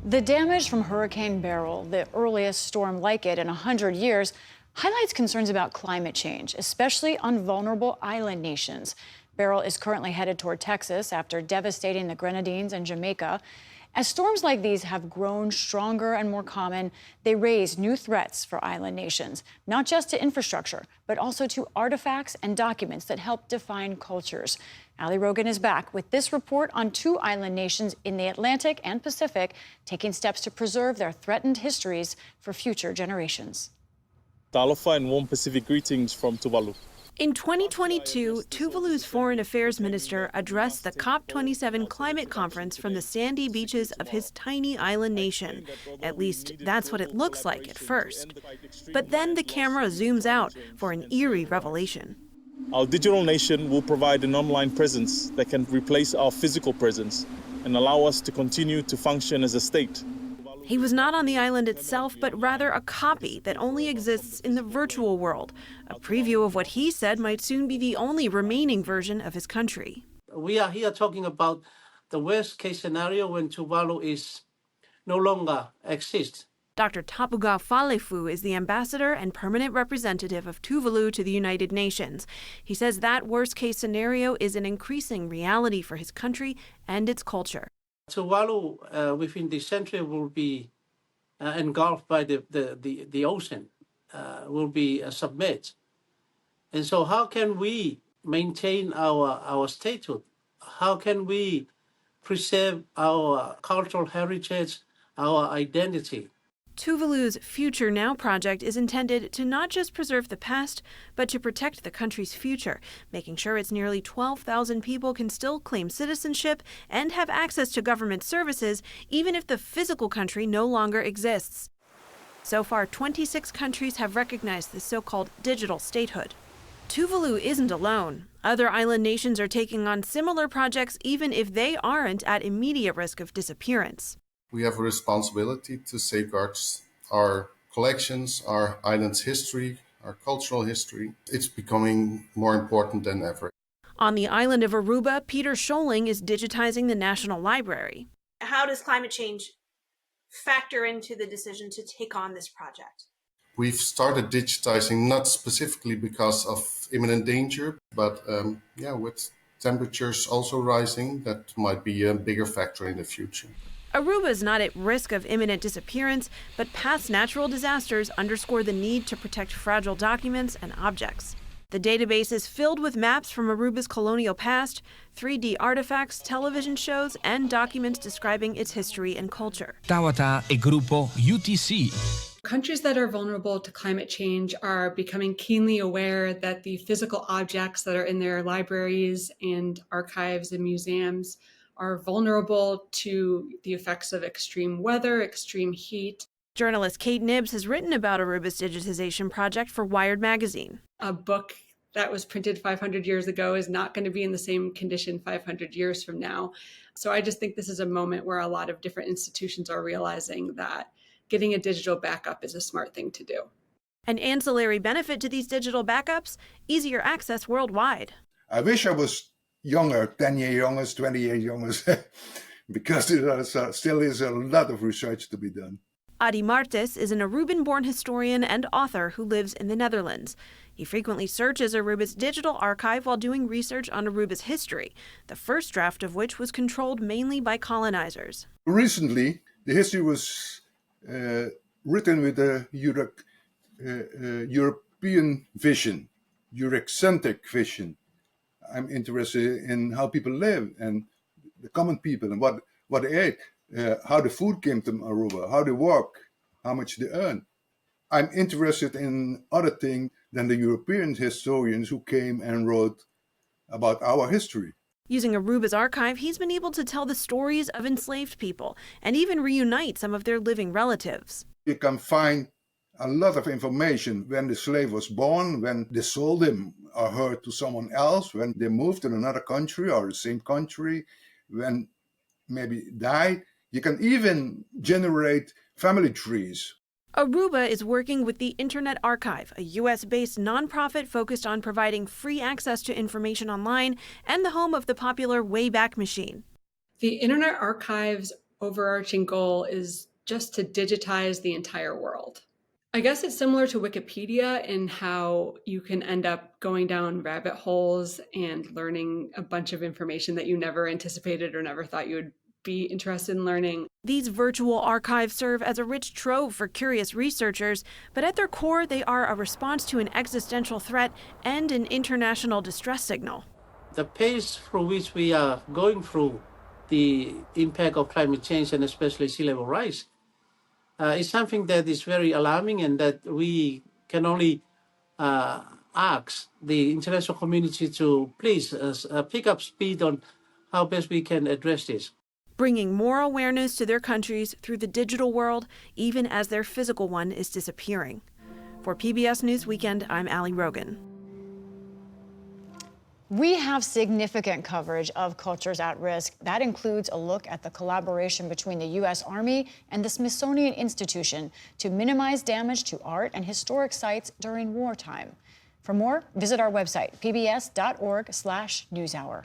The damage from Hurricane Beryl, the earliest storm like it in 100 years, highlights concerns about climate change, especially on vulnerable island nations. Beryl is currently headed toward Texas after devastating the Grenadines and Jamaica. As storms like these have grown stronger and more common, they raise new threats for island nations, not just to infrastructure, but also to artifacts and documents that help define cultures. Ali Rogan is back with this report on two island nations in the Atlantic and Pacific taking steps to preserve their threatened histories for future generations. Aloha and warm Pacific greetings from Tuvalu. In 2022, Tuvalu's foreign affairs minister addressed the COP27 climate conference from the sandy beaches of his tiny island nation. At least that's what it looks like at first. But then the camera zooms out for an eerie revelation. Our digital nation will provide an online presence that can replace our physical presence and allow us to continue to function as a state. He was not on the island itself, but rather a copy that only exists in the virtual world, a preview of what he said might soon be the only remaining version of his country. We are here talking about the worst case scenario when Tuvalu is no longer exists. Dr. Tapuga Falefu is the ambassador and permanent representative of Tuvalu to the United Nations. He says that worst case scenario is an increasing reality for his country and its culture. Tuvalu within this century will be engulfed by the ocean, will be submerged. And so how can we maintain our statehood? How can we preserve our cultural heritage, our identity? Tuvalu's Future Now project is intended to not just preserve the past, but to protect the country's future, making sure its nearly 12,000 people can still claim citizenship and have access to government services, even if the physical country no longer exists. So far, 26 countries have recognized this so-called digital statehood. Tuvalu isn't alone. Other island nations are taking on similar projects, even if they aren't at immediate risk of disappearance. We have a responsibility to safeguard our collections, our island's history, our cultural history. It's becoming more important than ever. On the island of Aruba, Peter Scholing is digitizing the National Library. How does climate change factor into the decision to take on this project? We've started digitizing not specifically because of imminent danger, but with temperatures also rising, that might be a bigger factor in the future. Aruba is not at risk of imminent disappearance, but past natural disasters underscore the need to protect fragile documents and objects. The database is filled with maps from Aruba's colonial past, 3D artifacts, television shows, and documents describing its history and culture. Tawata e Grupo UTC. Countries that are vulnerable to climate change are becoming keenly aware that the physical objects that are in their libraries and archives and museums are vulnerable to the effects of extreme weather, extreme heat. Journalist Kate Nibbs has written about Aruba's digitization project for Wired magazine. A book that was printed 500 years ago is not going to be in the same condition 500 years from now. So I just think this is a moment where a lot of different institutions are realizing that getting a digital backup is a smart thing to do. An ancillary benefit to these digital backups: easier access worldwide. I wish I was younger, 10 years younger, 20 years younger, because there still is a lot of research to be done. Adi Martes is an Aruban-born historian and author who lives in the Netherlands. He frequently searches Aruba's digital archive while doing research on Aruba's history, the first draft of which was controlled mainly by colonizers. Recently, the history was written with a European vision, Eurocentric vision. I'm interested in how people live and the common people and what they ate, how the food came to Aruba, how they work, how much they earn. I'm interested in other things than the European historians who came and wrote about our history. Using Aruba's archive, he's been able to tell the stories of enslaved people and even reunite some of their living relatives. You can find a lot of information when the slave was born, when they sold him or her to someone else, when they moved to another country or the same country, when maybe died. You can even generate family trees. Aruba is working with the Internet Archive, a U.S.-based nonprofit focused on providing free access to information online and the home of the popular Wayback Machine. The Internet Archive's overarching goal is just to digitize the entire world. I guess it's similar to Wikipedia in how you can end up going down rabbit holes and learning a bunch of information that you never anticipated or never thought you would be interested in learning. These virtual archives serve as a rich trove for curious researchers, but at their core, they are a response to an existential threat and an international distress signal. The pace through which we are going through the impact of climate change and especially sea level rise is something that is very alarming, and that we can only ask the international community to please pick up speed on how best we can address this. Bringing more awareness to their countries through the digital world, even as their physical one is disappearing. For PBS News Weekend, I'm Ali Rogan. We have significant coverage of cultures at risk. That includes a look at the collaboration between the U.S. Army and the Smithsonian Institution to minimize damage to art and historic sites during wartime. For more, visit our website, pbs.org/newshour.